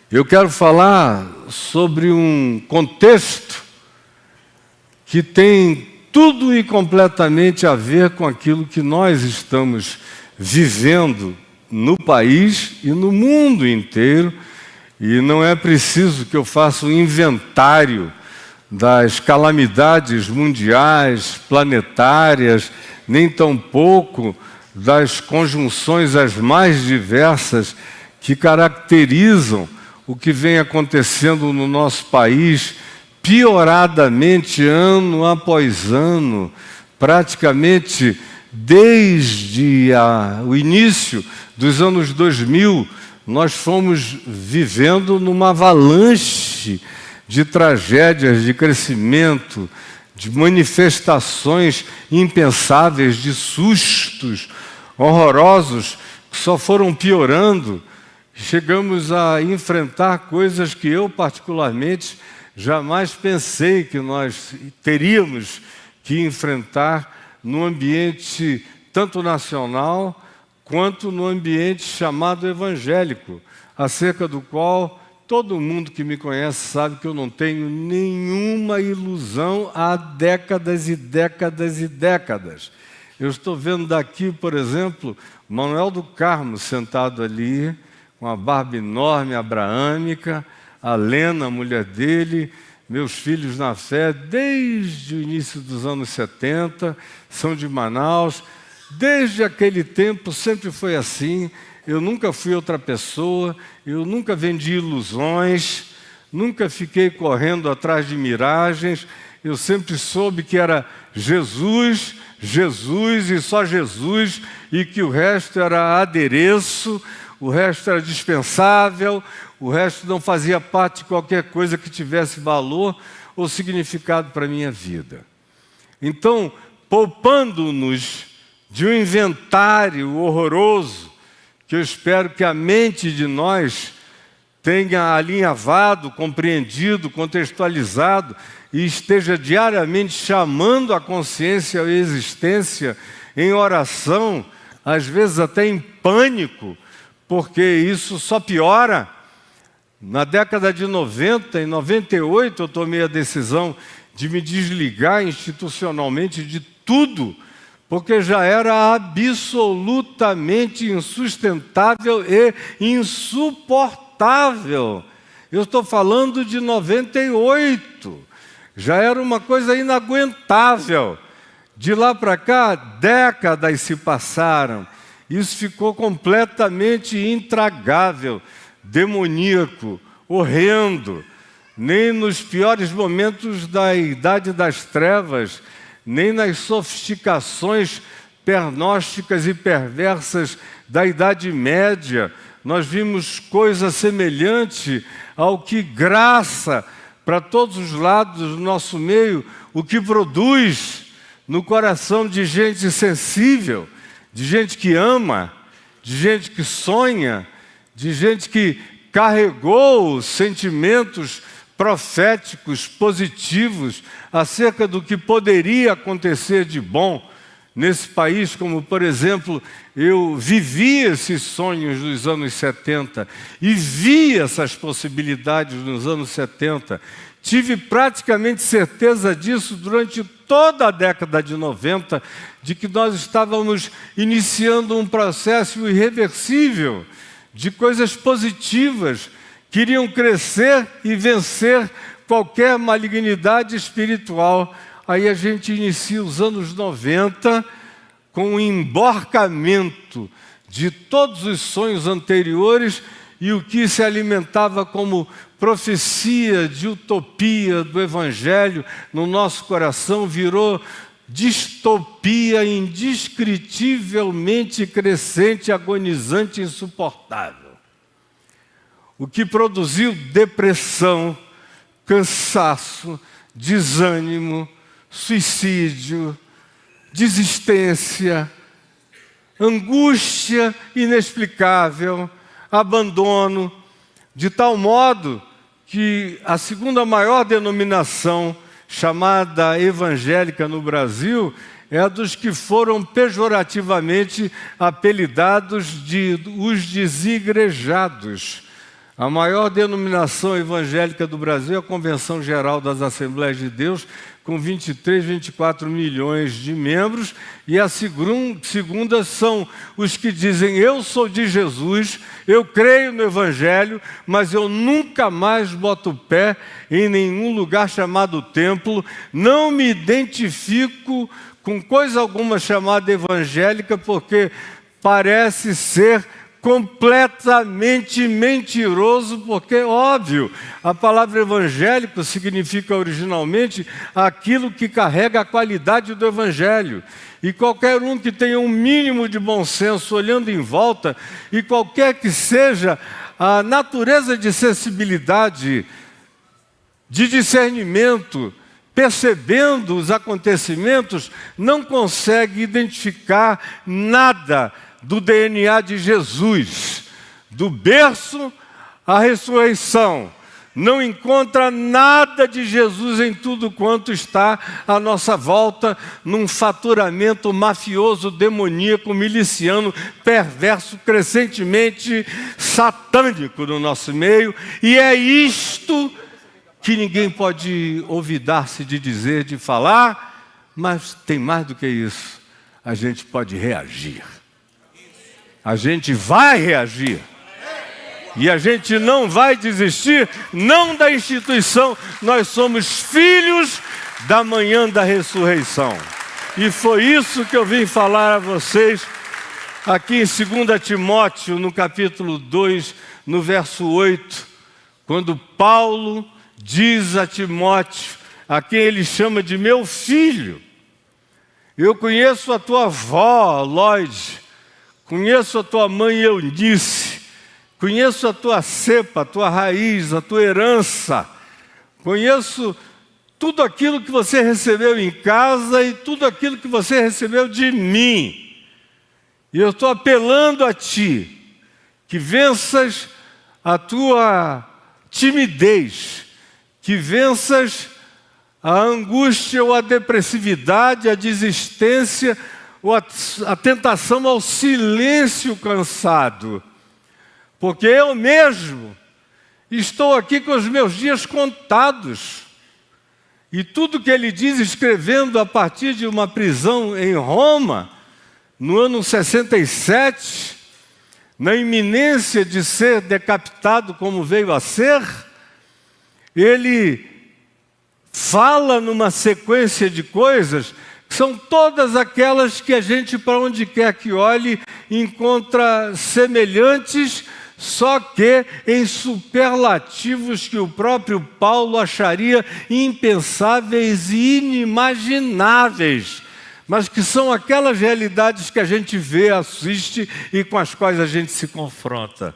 Eu quero falar sobre um contexto que tem tudo e completamente a ver com aquilo que nós estamos vivendo no país e no mundo inteiro. E não é preciso que eu faça um inventário das calamidades mundiais, planetárias, nem tampouco das conjunções as mais diversas que caracterizam o que vem acontecendo no nosso país, pioradamente ano após ano, praticamente desde o início dos anos 2000, nós fomos vivendo numa avalanche de tragédias, de crescimento, de manifestações impensáveis, de sustos horrorosos que só foram piorando. Chegamos a enfrentar coisas que eu, particularmente, jamais pensei que nós teríamos que enfrentar no ambiente tanto nacional quanto no ambiente chamado evangélico, acerca do qual todo mundo que me conhece sabe que eu não tenho nenhuma ilusão há décadas e décadas e décadas. Eu estou vendo daqui, por exemplo, Manuel do Carmo sentado ali, com a barba enorme, abraâmica, a Lena, a mulher dele, meus filhos na fé, desde o início dos anos 70, são de Manaus. Desde aquele tempo sempre foi assim. Eu nunca fui outra pessoa, eu nunca vendi ilusões, nunca fiquei correndo atrás de miragens. Eu sempre soube que era Jesus, Jesus e só Jesus, e que o resto era adereço, o resto era dispensável, o resto não fazia parte de qualquer coisa que tivesse valor ou significado para a minha vida. Então, poupando-nos de um inventário horroroso, que eu espero que a mente de nós tenha alinhavado, compreendido, contextualizado e esteja diariamente chamando a consciência e a existência em oração, às vezes até em pânico, porque isso só piora. Na década de 90, em 98, eu tomei a decisão de me desligar institucionalmente de tudo, porque já era absolutamente insustentável e insuportável. Eu estou falando de 98, já era uma coisa inaguentável. De lá para cá, décadas se passaram. Isso ficou completamente intragável, demoníaco, horrendo. Nem nos piores momentos da Idade das Trevas, nem nas sofisticações pernósticas e perversas da Idade Média, nós vimos coisa semelhante ao que graça para todos os lados do nosso meio, o que produz no coração de gente sensível, de gente que ama, de gente que sonha, de gente que carregou sentimentos proféticos, positivos, acerca do que poderia acontecer de bom nesse país, como, por exemplo, eu vivi esses sonhos nos anos 70 e vi essas possibilidades nos anos 70. Tive praticamente certeza disso durante toda a década de 90, de que nós estávamos iniciando um processo irreversível de coisas positivas que iriam crescer e vencer qualquer malignidade espiritual. Aí a gente inicia os anos 90 com um emborcamento de todos os sonhos anteriores, e o que se alimentava como profecia de utopia do Evangelho no nosso coração virou distopia indescritivelmente crescente, agonizante e insuportável. O que produziu depressão, cansaço, desânimo, suicídio, desistência, angústia inexplicável, abandono, de tal modo que a segunda maior denominação chamada evangélica no Brasil é a dos que foram pejorativamente apelidados de os desigrejados. A maior denominação evangélica do Brasil é a Convenção Geral das Assembleias de Deus, com 23, 24 milhões de membros, e a segunda são os que dizem: eu sou de Jesus, eu creio no Evangelho, mas eu nunca mais boto o pé em nenhum lugar chamado templo, não me identifico com coisa alguma chamada evangélica, porque parece ser completamente mentiroso, porque, óbvio, a palavra evangélico significa originalmente aquilo que carrega a qualidade do evangelho. E qualquer um que tenha um mínimo de bom senso, olhando em volta, e qualquer que seja a natureza de sensibilidade, de discernimento, percebendo os acontecimentos, não consegue identificar nada do DNA de Jesus, do berço à ressurreição. Não encontra nada de Jesus em tudo quanto está à nossa volta, num faturamento mafioso, demoníaco, miliciano, perverso, crescentemente satânico no nosso meio. E é isto que ninguém pode olvidar-se de dizer, de falar, mas tem mais do que isso. A gente pode reagir. A gente vai reagir. E a gente não vai desistir, não da instituição. Nós somos filhos da manhã da ressurreição. E foi isso que eu vim falar a vocês aqui em 2 Timóteo, no capítulo 2, no verso 8, quando Paulo diz a Timóteo, a quem ele chama de meu filho: eu conheço a tua avó, Lloyd, conheço a tua mãe Eunice, conheço a tua cepa, a tua raiz, a tua herança, conheço tudo aquilo que você recebeu em casa e tudo aquilo que você recebeu de mim. E eu estou apelando a ti, que venças a tua timidez, que venças a angústia ou a depressividade, a desistência, ou a tentação ao silêncio cansado. Porque eu mesmo estou aqui com os meus dias contados. E tudo que ele diz, escrevendo a partir de uma prisão em Roma, no ano 67, na iminência de ser decapitado como veio a ser, ele fala numa sequência de coisas que são todas aquelas que a gente, para onde quer que olhe, encontra semelhantes, só que em superlativos que o próprio Paulo acharia impensáveis e inimagináveis, mas que são aquelas realidades que a gente vê, assiste e com as quais a gente se confronta.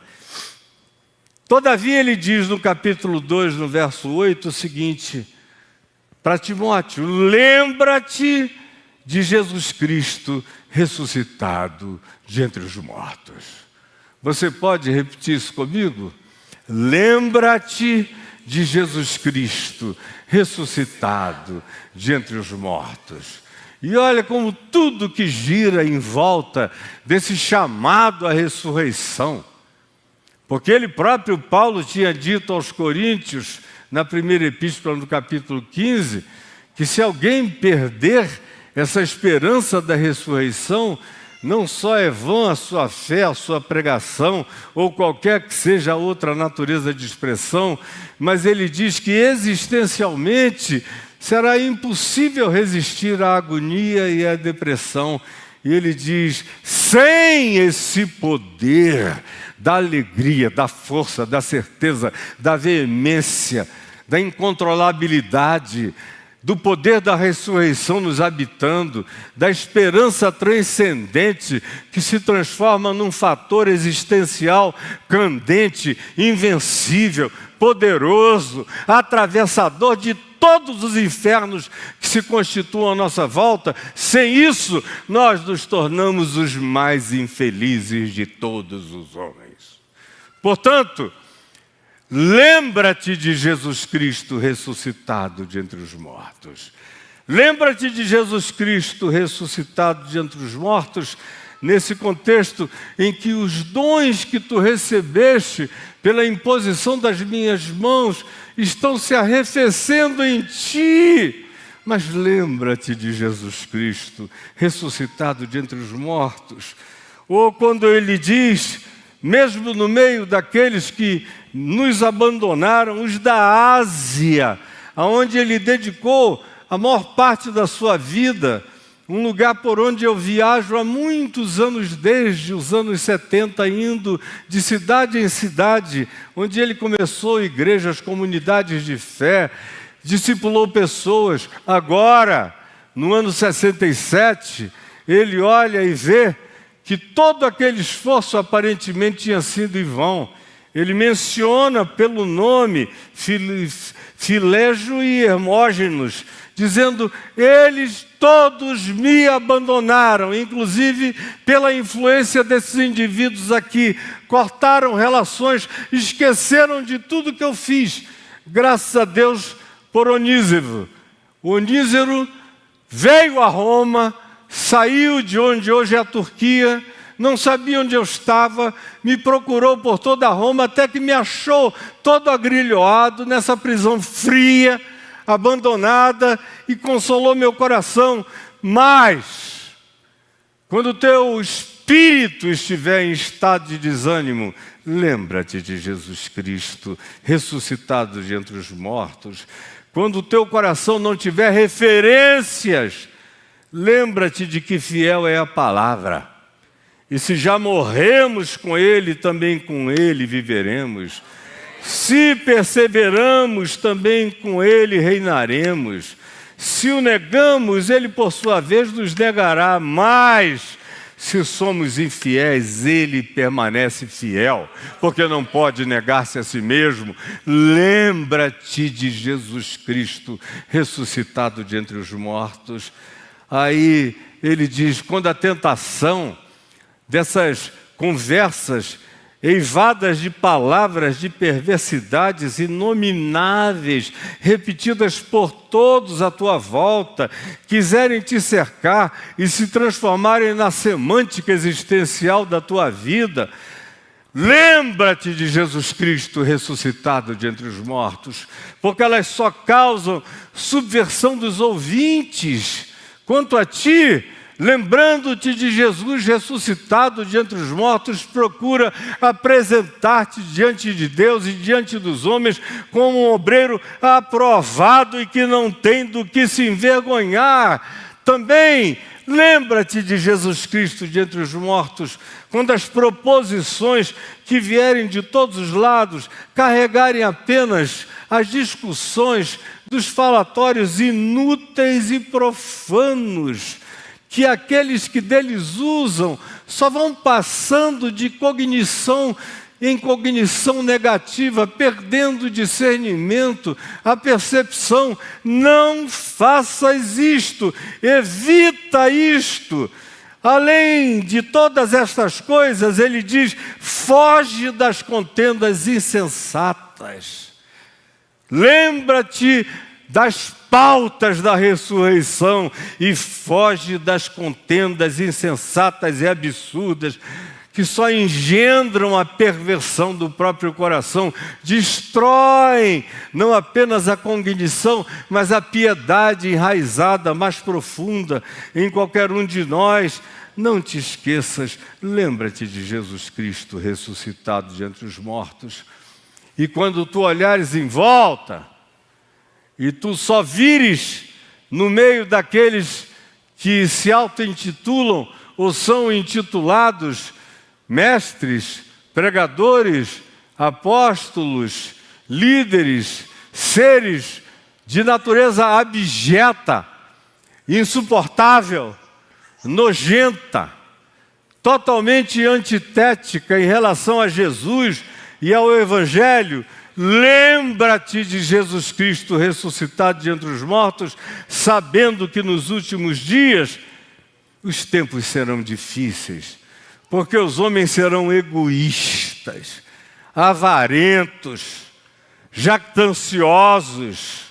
Todavia ele diz no capítulo 2, no verso 8, o seguinte, para Timóteo: lembra-te de Jesus Cristo ressuscitado de entre os mortos. Você pode repetir isso comigo? Lembra-te de Jesus Cristo ressuscitado de entre os mortos. E olha como tudo que gira em volta desse chamado à ressurreição. Porque ele próprio, Paulo, tinha dito aos Coríntios, na primeira epístola, no capítulo 15, que se alguém perder essa esperança da ressurreição, não só é vã a sua fé, a sua pregação, ou qualquer que seja a outra natureza de expressão, mas ele diz que existencialmente será impossível resistir à agonia e à depressão. E ele diz: sem esse poder da alegria, da força, da certeza, da veemência, da incontrolabilidade, do poder da ressurreição nos habitando, da esperança transcendente que se transforma num fator existencial candente, invencível, poderoso, atravessador de todos os infernos que se constituam à nossa volta. Sem isso, nós nos tornamos os mais infelizes de todos os homens. Portanto, lembra-te de Jesus Cristo ressuscitado de entre os mortos. Lembra-te de Jesus Cristo ressuscitado de entre os mortos nesse contexto em que os dons que tu recebeste pela imposição das minhas mãos estão se arrefecendo em ti. Mas lembra-te de Jesus Cristo, ressuscitado de entre os mortos. Ou quando ele diz, mesmo no meio daqueles que nos abandonaram, os da Ásia, aonde ele dedicou a maior parte da sua vida, um lugar por onde eu viajo há muitos anos, desde os anos 70, indo de cidade em cidade, onde ele começou igrejas, comunidades de fé, discipulou pessoas. Agora, no ano 67, ele olha e vê que todo aquele esforço aparentemente tinha sido em vão. Ele menciona pelo nome Filégio e Hermógenes, dizendo, eles todos me abandonaram, inclusive pela influência desses indivíduos aqui, cortaram relações, esqueceram de tudo que eu fiz, graças a Deus por Onísero. O Onísero veio a Roma, saiu de onde hoje é a Turquia, não sabia onde eu estava, me procurou por toda Roma, até que me achou todo agrilhoado nessa prisão fria, abandonada, e consolou meu coração. Mas, quando o teu espírito estiver em estado de desânimo, lembra-te de Jesus Cristo, ressuscitado de entre os mortos. Quando o teu coração não tiver referências, lembra-te de que fiel é a palavra. E se já morremos com Ele, também com Ele viveremos. Se perseveramos, também com Ele reinaremos. Se o negamos, Ele por sua vez nos negará. Mas, se somos infiéis, Ele permanece fiel, porque não pode negar-se a si mesmo. Lembra-te de Jesus Cristo, ressuscitado de entre os mortos. Aí ele diz, quando a tentação dessas conversas eivadas de palavras de perversidades inomináveis, repetidas por todos à tua volta, quiserem te cercar e se transformarem na semântica existencial da tua vida, lembra-te de Jesus Cristo ressuscitado de entre os mortos, porque elas só causam subversão dos ouvintes. Quanto a ti, lembrando-te de Jesus ressuscitado de entre os mortos, procura apresentar-te diante de Deus e diante dos homens como um obreiro aprovado e que não tem do que se envergonhar. Também lembra-te de Jesus Cristo de entre os mortos, quando as proposições que vierem de todos os lados carregarem apenas as discussões dos falatórios inúteis e profanos, que aqueles que deles usam só vão passando de cognição em cognição negativa, perdendo o discernimento, a percepção. Não faças isto, evita isto. Além de todas estas coisas, ele diz, foge das contendas insensatas. Lembra-te das pautas da ressurreição e foge das contendas insensatas e absurdas que só engendram a perversão do próprio coração, destroem não apenas a cognição, mas a piedade enraizada, mais profunda em qualquer um de nós. Não te esqueças, lembra-te de Jesus Cristo ressuscitado de entre os mortos. E quando tu olhares em volta, e tu só vires no meio daqueles que se auto-intitulam ou são intitulados mestres, pregadores, apóstolos, líderes, seres de natureza abjeta, insuportável, nojenta, totalmente antitética em relação a Jesus e ao Evangelho, lembra-te de Jesus Cristo ressuscitado de entre os mortos, sabendo que nos últimos dias os tempos serão difíceis, porque os homens serão egoístas, avarentos, jactanciosos,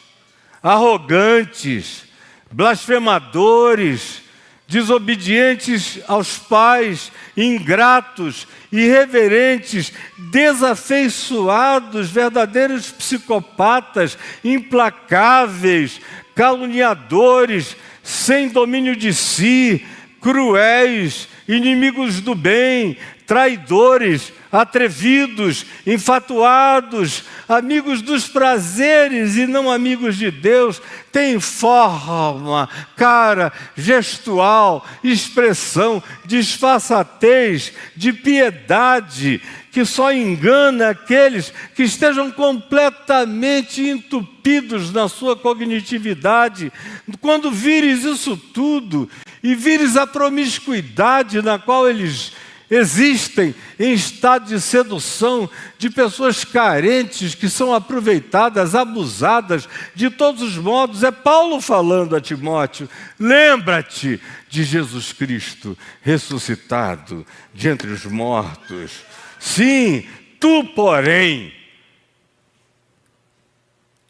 arrogantes, blasfemadores, desobedientes aos pais, ingratos, irreverentes, desafeiçoados, verdadeiros psicopatas, implacáveis, caluniadores, sem domínio de si, cruéis, inimigos do bem, traidores, atrevidos, enfatuados, amigos dos prazeres e não amigos de Deus, têm forma, cara, gestual, expressão, disfarçatez, de piedade, que só engana aqueles que estejam completamente entupidos na sua cognitividade. Quando vires isso tudo e vires a promiscuidade na qual eles existem em estado de sedução, de pessoas carentes que são aproveitadas, abusadas de todos os modos. É Paulo falando a Timóteo: lembra-te de Jesus Cristo ressuscitado de entre os mortos. Sim, tu, porém,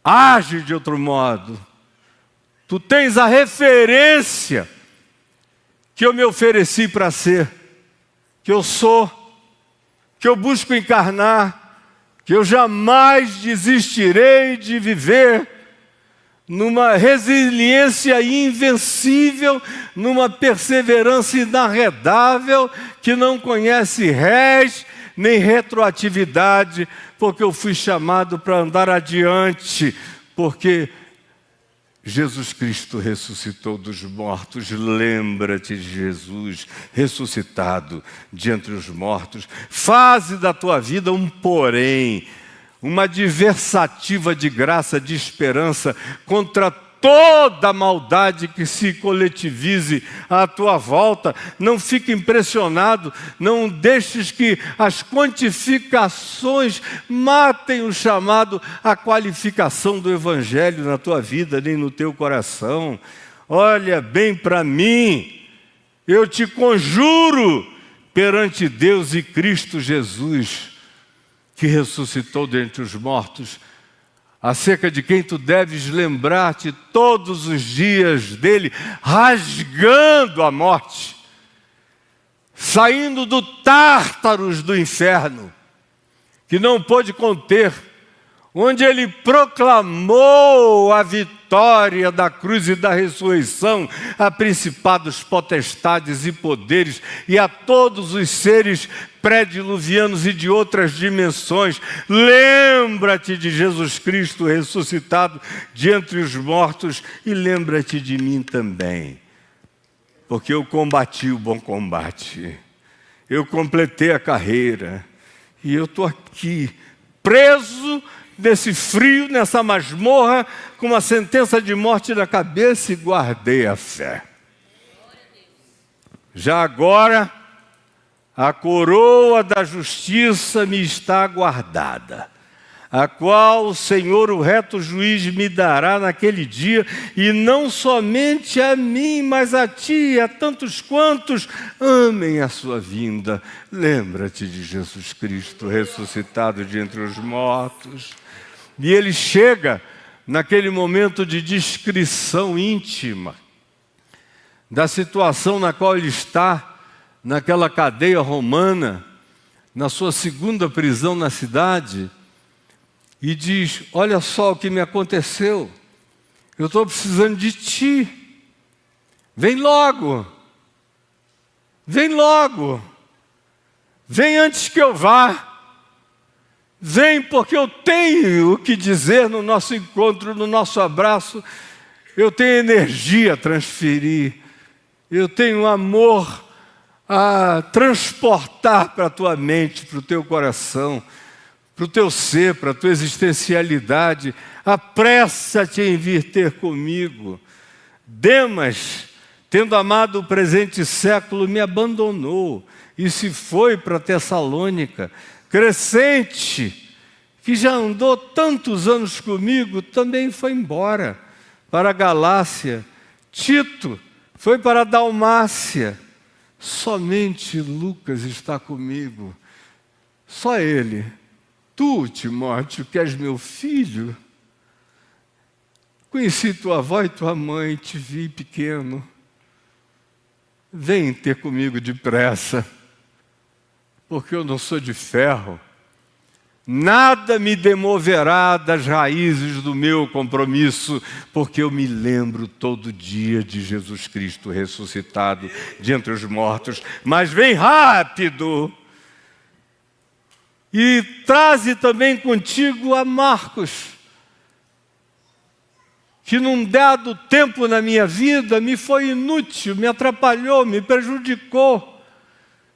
age de outro modo. Tu tens a referência que eu me ofereci para ser, que eu sou, que eu busco encarnar, que eu jamais desistirei de viver numa resiliência invencível, numa perseverança inarredável, que não conhece rés nem retroatividade, porque eu fui chamado para andar adiante, porque Jesus Cristo ressuscitou dos mortos. Lembra-te de Jesus ressuscitado de entre os mortos. Faze da tua vida um porém, uma adversativa de graça, de esperança contra toda maldade que se coletivize à tua volta. Não fique impressionado, não deixes que as quantificações matem o chamado, a qualificação do Evangelho na tua vida, nem no teu coração. Olha bem para mim, eu te conjuro perante Deus e Cristo Jesus, que ressuscitou dentre os mortos, acerca de quem tu deves lembrar-te todos os dias dele, rasgando a morte, saindo do tártaros do inferno, que não pôde conter, onde ele proclamou a vitória da cruz e da ressurreição a principados, potestades e poderes, e a todos os seres pré-diluvianos e de outras dimensões. Lembra-te de Jesus Cristo ressuscitado de entre os mortos, e lembra-te de mim também, porque eu combati o bom combate, eu completei a carreira, e eu estou aqui, preso nesse frio, nessa masmorra, com uma sentença de morte na cabeça, e guardei a fé. Já agora, a coroa da justiça me está guardada, a qual o Senhor, o reto juiz, me dará naquele dia, e não somente a mim, mas a ti e a tantos quantos amem a sua vinda. Lembra-te de Jesus Cristo ressuscitado de entre os mortos. E ele chega naquele momento de descrição íntima da situação na qual ele está, naquela cadeia romana, na sua segunda prisão na cidade, e diz: olha só o que me aconteceu, eu estou precisando de ti, vem logo, vem antes que eu vá. Vem, porque eu tenho o que dizer no nosso encontro, no nosso abraço. Eu tenho energia a transferir. Eu tenho amor a transportar para a tua mente, para o teu coração, para o teu ser, para a tua existencialidade. Apressa-te em vir ter comigo. Demas, tendo amado o presente século, me abandonou e se foi para Tessalônica. Crescente, que já andou tantos anos comigo, também foi embora para a Galácia. Tito foi para a Dalmácia. Somente Lucas está comigo. Só ele. Tu, Timóteo, que és meu filho, conheci tua avó e tua mãe, te vi pequeno. vem ter comigo depressa, porque eu não sou de ferro. Nada me demoverá das raízes do meu compromisso, porque eu me lembro todo dia de Jesus Cristo ressuscitado de entre os mortos. Mas vem rápido! E traze também contigo a Marcos, que num dado tempo na minha vida me foi inútil, me atrapalhou, me prejudicou.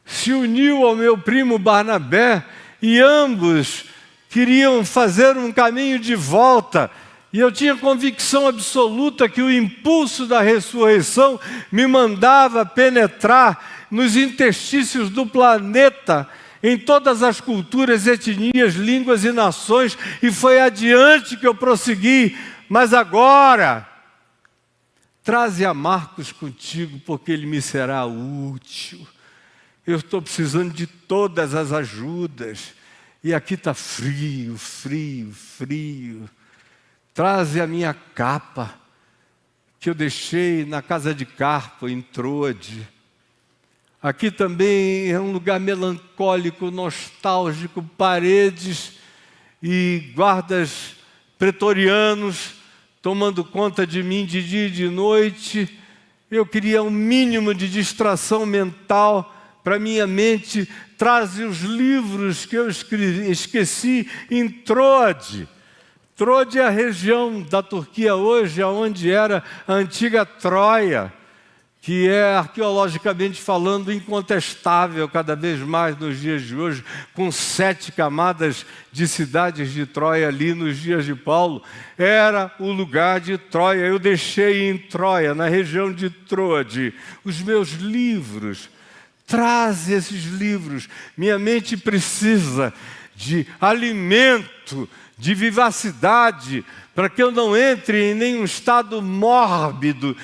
Se uniu ao meu primo Barnabé e ambos queriam fazer um caminho de volta. E eu tinha convicção absoluta que o impulso da ressurreição me mandava penetrar nos interstícios do planeta, em todas as culturas, etnias, línguas e nações, e foi adiante que eu prossegui. Mas agora, traze a Marcos contigo, porque ele me será útil. Eu estou precisando de todas as ajudas, e aqui está frio, frio, frio. Traze a minha capa, que eu deixei na casa de Carpo, em Troade. Aqui também é um lugar melancólico, nostálgico, paredes e guardas pretorianos tomando conta de mim de dia e de noite. Eu queria um mínimo de distração mental para minha mente. Traze os livros que eu esqueci em Troade. Troade é a região da Turquia hoje, onde era a antiga Troia, que é, arqueologicamente falando, incontestável cada vez mais nos dias de hoje, com 7 camadas de cidades de Troia ali nos dias de Paulo. Era o lugar de Troia. Eu deixei em Troia, na região de Troade, os meus livros. Traz esses livros. Minha mente precisa de alimento, de vivacidade, para que eu não entre em nenhum estado mórbido,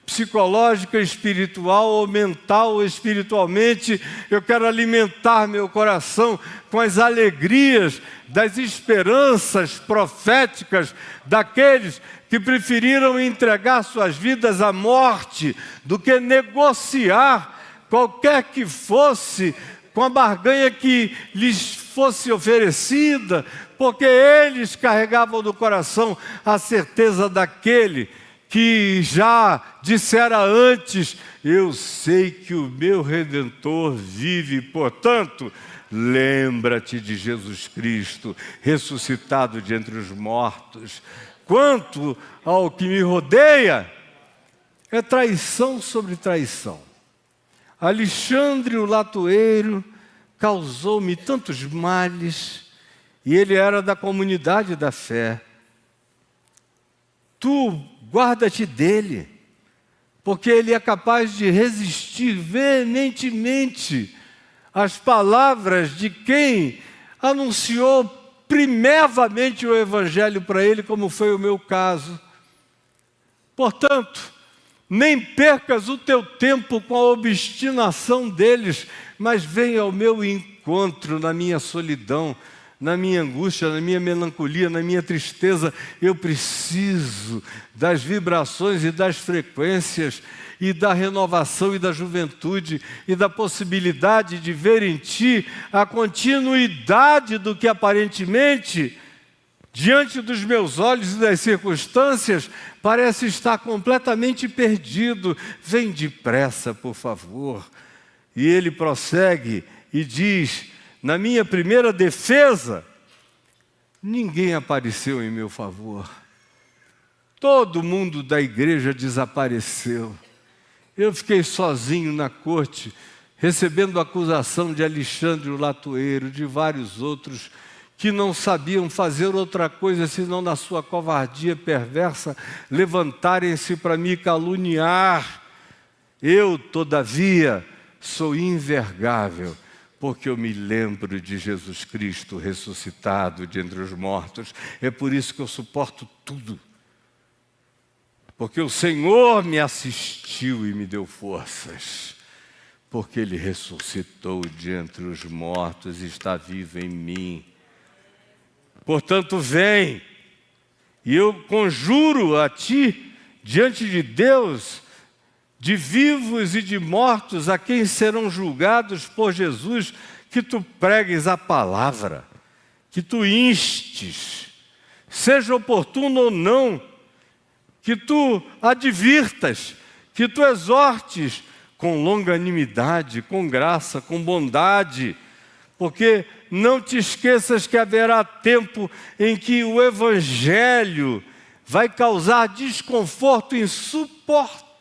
psicológica, espiritual ou mental ou espiritualmente. Eu quero alimentar meu coração com as alegrias das esperanças proféticas daqueles que preferiram entregar suas vidas à morte do que negociar qualquer que fosse com a barganha que lhes fosse oferecida, porque eles carregavam no coração a certeza daquele que já dissera antes: eu sei que o meu Redentor vive, portanto, lembra-te de Jesus Cristo, ressuscitado de entre os mortos. Quanto ao que me rodeia, é traição sobre traição. Alexandre o latoeiro causou-me tantos males, e ele era da comunidade da fé. Tu guarda-te dele, porque ele é capaz de resistir veementemente às palavras de quem anunciou primevamente o Evangelho para ele, como foi o meu caso. Portanto, nem percas o teu tempo com a obstinação deles, mas venha ao meu encontro na minha solidão, na minha angústia, na minha melancolia, na minha tristeza. Eu preciso das vibrações e das frequências e da renovação e da juventude e da possibilidade de ver em ti a continuidade do que aparentemente, diante dos meus olhos e das circunstâncias, parece estar completamente perdido. Vem depressa, por favor. E ele prossegue e diz: na minha primeira defesa, ninguém apareceu em meu favor. Todo mundo da igreja desapareceu. Eu fiquei sozinho na corte, recebendo a acusação de Alexandre o latoeiro, de vários outros que não sabiam fazer outra coisa senão, na sua covardia perversa, levantarem-se para me caluniar. Eu, todavia, sou invergável, porque eu me lembro de Jesus Cristo ressuscitado de entre os mortos. É por isso que eu suporto tudo, porque o Senhor me assistiu e me deu forças, porque Ele ressuscitou de entre os mortos e está vivo em mim. Portanto, vem, e eu conjuro a ti, diante de Deus, de vivos e de mortos, a quem serão julgados por Jesus, que tu pregues a palavra, que tu instes, seja oportuno ou não, que tu advirtas, que tu exortes com longanimidade, com graça, com bondade, porque não te esqueças que haverá tempo em que o Evangelho vai causar desconforto insuportável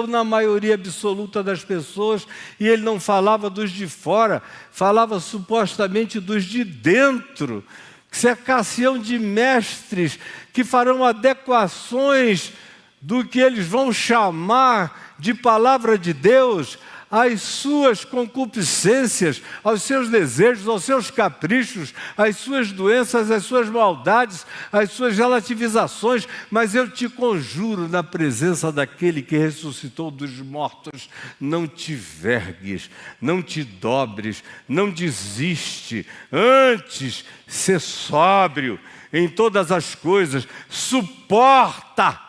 na maioria absoluta das pessoas, e ele não falava dos de fora, falava supostamente dos de dentro, que cercar-se-ão de mestres que farão adequações do que eles vão chamar de palavra de Deus às suas concupiscências, aos seus desejos, aos seus caprichos, às suas doenças, às suas maldades, às suas relativizações. Mas eu te conjuro, na presença daquele que ressuscitou dos mortos, não te vergues, não te dobres, não desiste. Antes, sê sóbrio em todas as coisas, suporta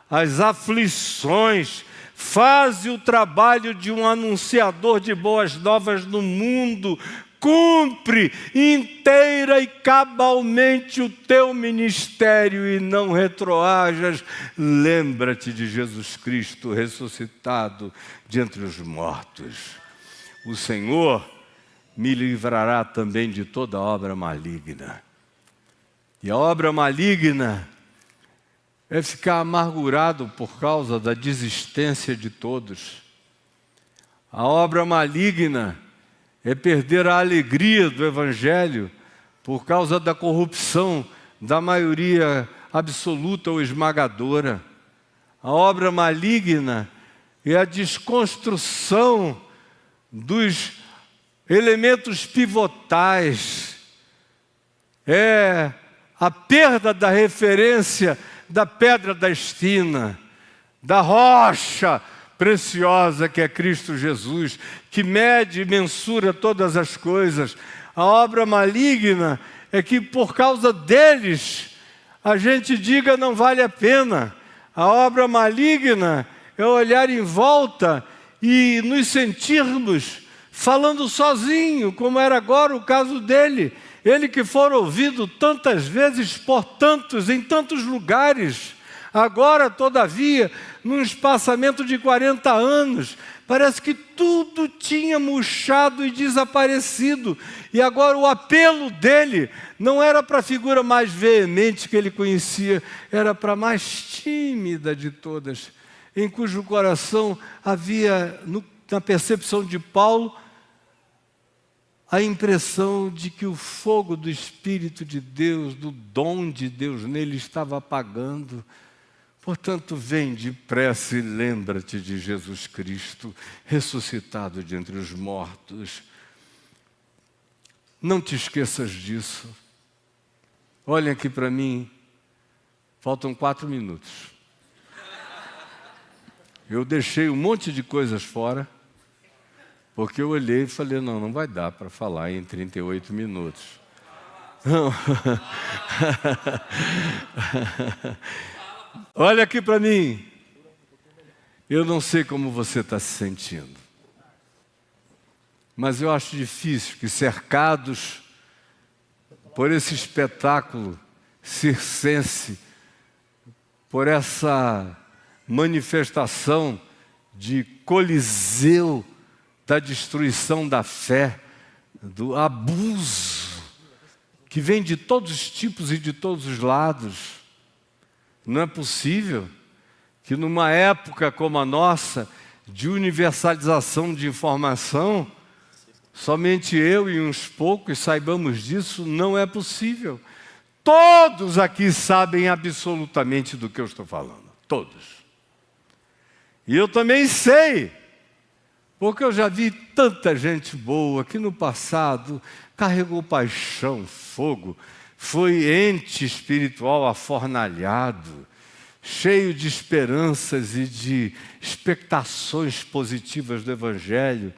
as aflições, faze o trabalho de um anunciador de boas novas no mundo, cumpre inteira e cabalmente o teu ministério e não retroajas. Lembra-te de Jesus Cristo ressuscitado de entre os mortos. O Senhor me livrará também de toda obra maligna. E a obra maligna é ficar amargurado por causa da desistência de todos. A obra maligna é perder a alegria do Evangelho por causa da corrupção da maioria absoluta ou esmagadora. A obra maligna é a desconstrução dos elementos pivotais, é a perda da referência da pedra da esquina, da rocha preciosa que é Cristo Jesus, que mede e mensura todas as coisas. A obra maligna é que por causa deles a gente diga não vale a pena. A obra maligna é olhar em volta e nos sentirmos falando sozinho, como era agora o caso dele. Ele que for ouvido tantas vezes por tantos, em tantos lugares, agora, todavia, num espaçamento de 40 anos, parece que tudo tinha murchado e desaparecido. E agora o apelo dele não era para a figura mais veemente que ele conhecia, era para a mais tímida de todas, em cujo coração havia, na percepção de Paulo, a impressão de que o fogo do Espírito de Deus, do dom de Deus nele, estava apagando. Portanto, vem depressa e lembra-te de Jesus Cristo, ressuscitado de entre os mortos. Não te esqueças disso. Olhem aqui para mim, faltam 4 minutos. Eu deixei um monte de coisas fora, porque eu olhei e falei, não vai dar para falar em 38 minutos. Não. Olha aqui para mim. Eu não sei como você está se sentindo, mas eu acho difícil que, cercados por esse espetáculo circense, por essa manifestação de coliseu da destruição da fé, do abuso, que vem de todos os tipos e de todos os lados. Não é possível que numa época como a nossa, de universalização de informação, somente eu e uns poucos saibamos disso. Não é possível. Todos aqui sabem absolutamente do que eu estou falando. Todos. E eu também sei, porque eu já vi tanta gente boa que no passado carregou paixão, fogo, foi ente espiritual afornalhado, cheio de esperanças e de expectações positivas do Evangelho,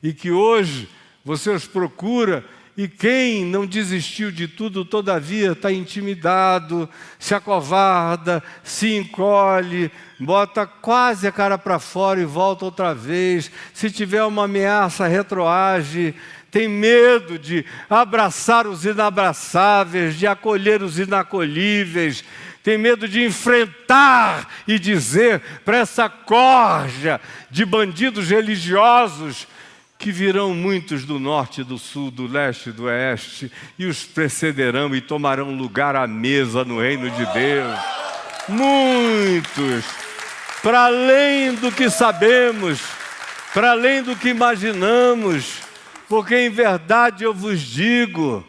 e que hoje você os procura E quem não desistiu de tudo, todavia, está intimidado, se acovarda, se encolhe, bota quase a cara para fora e volta outra vez. Se tiver uma ameaça, retroage. Tem medo de abraçar os inabraçáveis, de acolher os inacolhíveis. Tem medo de enfrentar e dizer para essa corja de bandidos religiosos que virão muitos do norte, do sul, do leste e do oeste e os precederão e tomarão lugar à mesa no reino de Deus. Muitos, para além do que sabemos, para além do que imaginamos, porque em verdade eu vos digo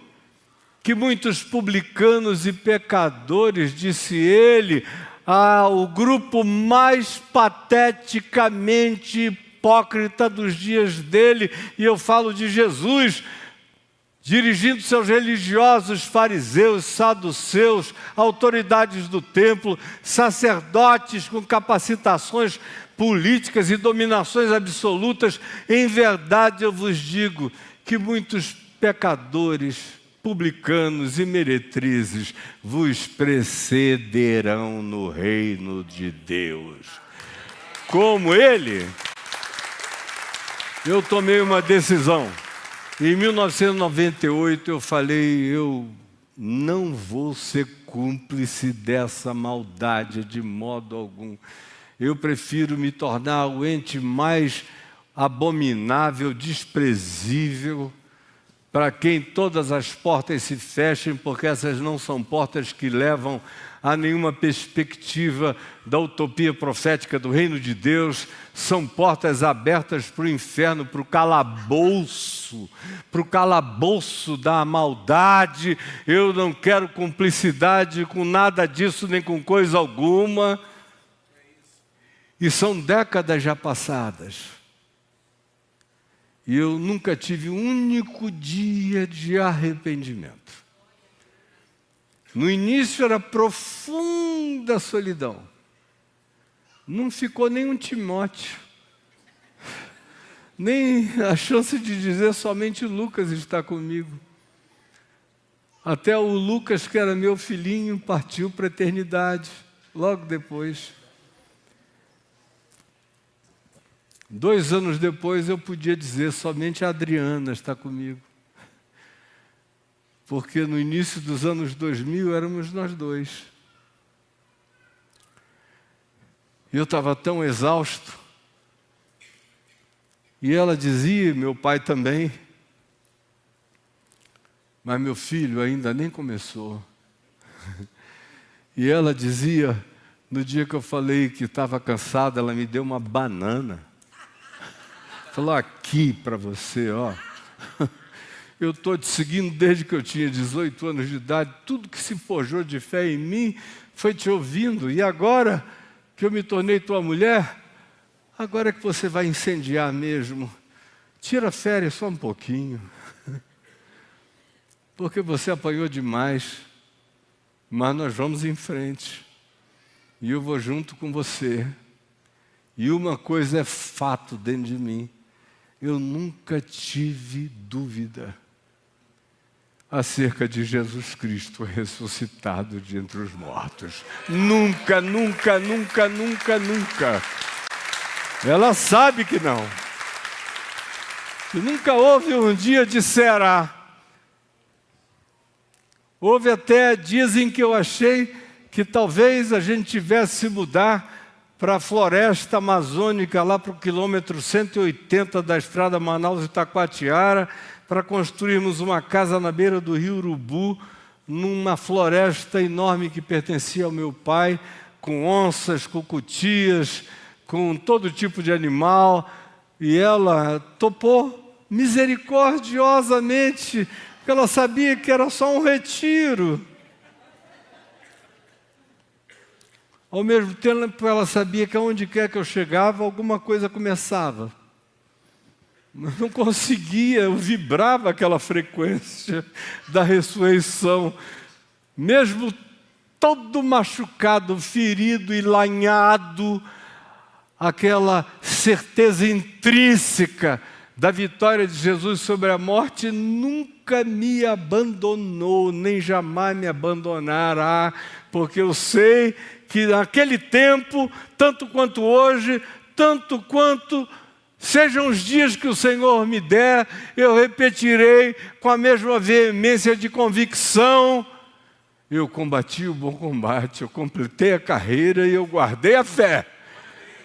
que muitos publicanos e pecadores, disse ele, o grupo mais pateticamente hipócrita dos dias dele, e eu falo de Jesus, dirigindo seus religiosos, fariseus, saduceus, autoridades do templo, sacerdotes com capacitações políticas e dominações absolutas. Em verdade eu vos digo que muitos pecadores, publicanos e meretrizes vos precederão no reino de Deus. Como ele, eu tomei uma decisão. Em 1998 eu falei, eu não vou ser cúmplice dessa maldade de modo algum. Eu prefiro me tornar o ente mais abominável, desprezível, para quem todas as portas se fechem, porque essas não são portas que levam a nenhuma perspectiva da utopia profética do reino de Deus. São portas abertas para o inferno, para o calabouço da maldade. Eu não quero cumplicidade com nada disso, nem com coisa alguma. E são décadas já passadas. E eu nunca tive um único dia de arrependimento. No início era profunda solidão. Não ficou nem um Timóteo. Nem a chance de dizer somente Lucas está comigo. Até o Lucas, que era meu filhinho, partiu para a eternidade, logo depois. 2 anos depois eu podia dizer, somente a Adriana está comigo. Porque no início dos anos 2000 éramos nós dois. Eu estava tão exausto. E ela dizia, meu pai também, mas meu filho ainda nem começou. E ela dizia, no dia que eu falei que estava cansada, ela me deu uma banana. Falou, aqui para você, ó. Eu estou te seguindo desde que eu tinha 18 anos de idade. Tudo que se forjou de fé em mim foi te ouvindo. E agora que eu me tornei tua mulher, agora que você vai incendiar mesmo, tira férias só um pouquinho. Porque você apanhou demais. Mas nós vamos em frente. E eu vou junto com você. E uma coisa é fato dentro de mim. Eu nunca tive dúvida acerca de Jesus Cristo ressuscitado de entre os mortos. Nunca, nunca, nunca, nunca, nunca. Ela sabe que não. E nunca houve um dia de será. Houve até dias em que eu achei que talvez a gente tivesse se mudar para a floresta amazônica, lá para o quilômetro 180 da estrada Manaus-Itacoatiara, para construirmos uma casa na beira do rio Urubu, numa floresta enorme que pertencia ao meu pai, com onças, com cutias, com todo tipo de animal. E ela topou misericordiosamente, porque ela sabia que era só um retiro. Ao mesmo tempo, ela sabia que aonde quer que eu chegava, alguma coisa começava. Mas não conseguia, eu vibrava aquela frequência da ressurreição. Mesmo todo machucado, ferido e lanhado, aquela certeza intrínseca da vitória de Jesus sobre a morte, nunca me abandonou, nem jamais me abandonará, porque eu sei que naquele tempo, tanto quanto hoje, tanto quanto sejam os dias que o Senhor me der, eu repetirei com a mesma veemência de convicção: eu combati o bom combate, eu completei a carreira e eu guardei a fé,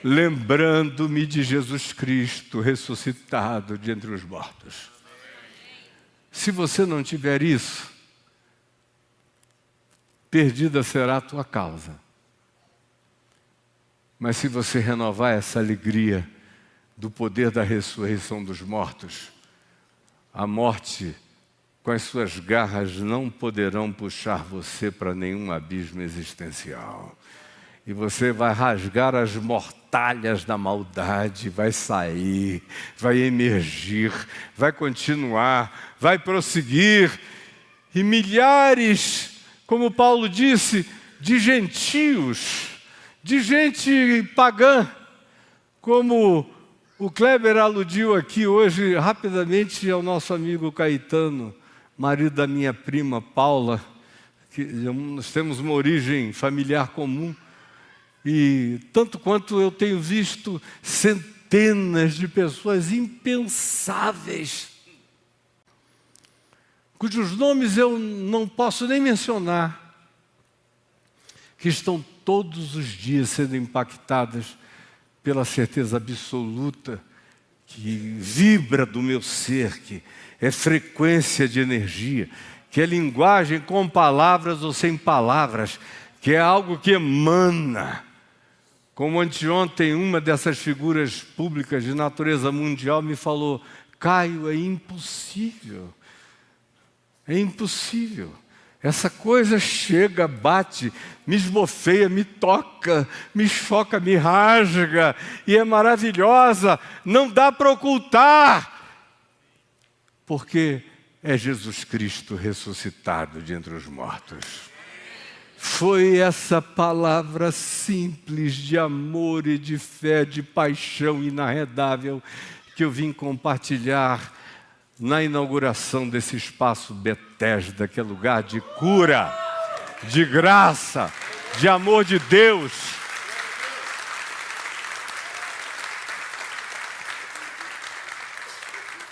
lembrando-me de Jesus Cristo ressuscitado de entre os mortos. Se você não tiver isso, perdida será a tua causa. Mas se você renovar essa alegria do poder da ressurreição dos mortos, a morte, com as suas garras, não poderão puxar você para nenhum abismo existencial. E você vai rasgar as mortalhas da maldade, vai sair, vai emergir, vai continuar, vai prosseguir. E milhares, como Paulo disse, de gentios, de gente pagã, como o Kleber aludiu aqui hoje rapidamente ao nosso amigo Caetano, marido da minha prima Paula, que nós temos uma origem familiar comum. E tanto quanto eu tenho visto centenas de pessoas impensáveis, cujos nomes eu não posso nem mencionar, que estão todos os dias sendo impactadas pela certeza absoluta que vibra do meu ser, que é frequência de energia, que é linguagem com palavras ou sem palavras, que é algo que emana. Como anteontem, uma dessas figuras públicas de natureza mundial me falou: Caio, é impossível. É impossível. Essa coisa chega, bate, me esbofeia, me toca, me choca, me rasga, e é maravilhosa, não dá para ocultar, porque é Jesus Cristo ressuscitado de entre os mortos. Foi essa palavra simples de amor e de fé, de paixão inarredável, que eu vim compartilhar na inauguração desse espaço Betesda, que é lugar de cura, de graça, de amor de Deus.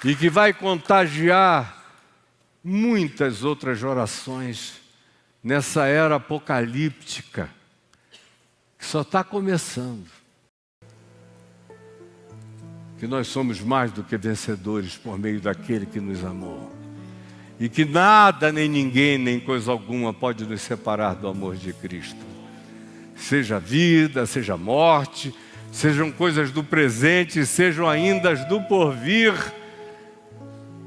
E que vai contagiar muitas outras orações nessa era apocalíptica, que só está começando. Que nós somos mais do que vencedores por meio daquele que nos amou. E que nada, nem ninguém, nem coisa alguma pode nos separar do amor de Cristo. Seja vida, seja morte, sejam coisas do presente, sejam ainda as do porvir,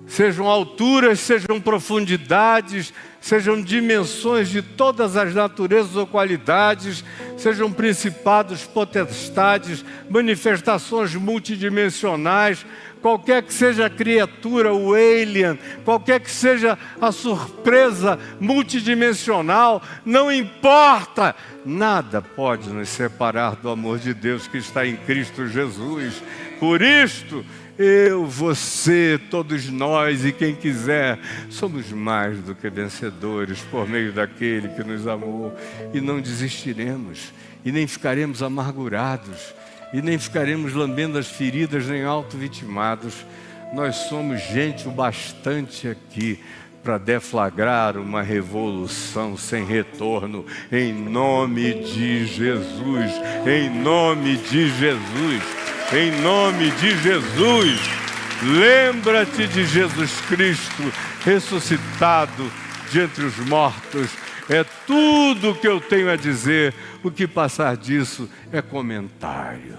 sejam alturas, sejam profundidades, sejam dimensões de todas as naturezas ou qualidades, sejam principados, potestades, manifestações multidimensionais, qualquer que seja a criatura, o alien, qualquer que seja a surpresa multidimensional, não importa, nada pode nos separar do amor de Deus que está em Cristo Jesus. Por isto, eu, você, todos nós e quem quiser, somos mais do que vencedores por meio daquele que nos amou. E não desistiremos, e nem ficaremos amargurados, e nem ficaremos lambendo as feridas, nem auto-vitimados. Nós somos gente o bastante aqui para deflagrar uma revolução sem retorno, em nome de Jesus, em nome de Jesus. Em nome de Jesus, lembra-te de Jesus Cristo ressuscitado de entre os mortos. É tudo o que eu tenho a dizer. O que passar disso é comentário.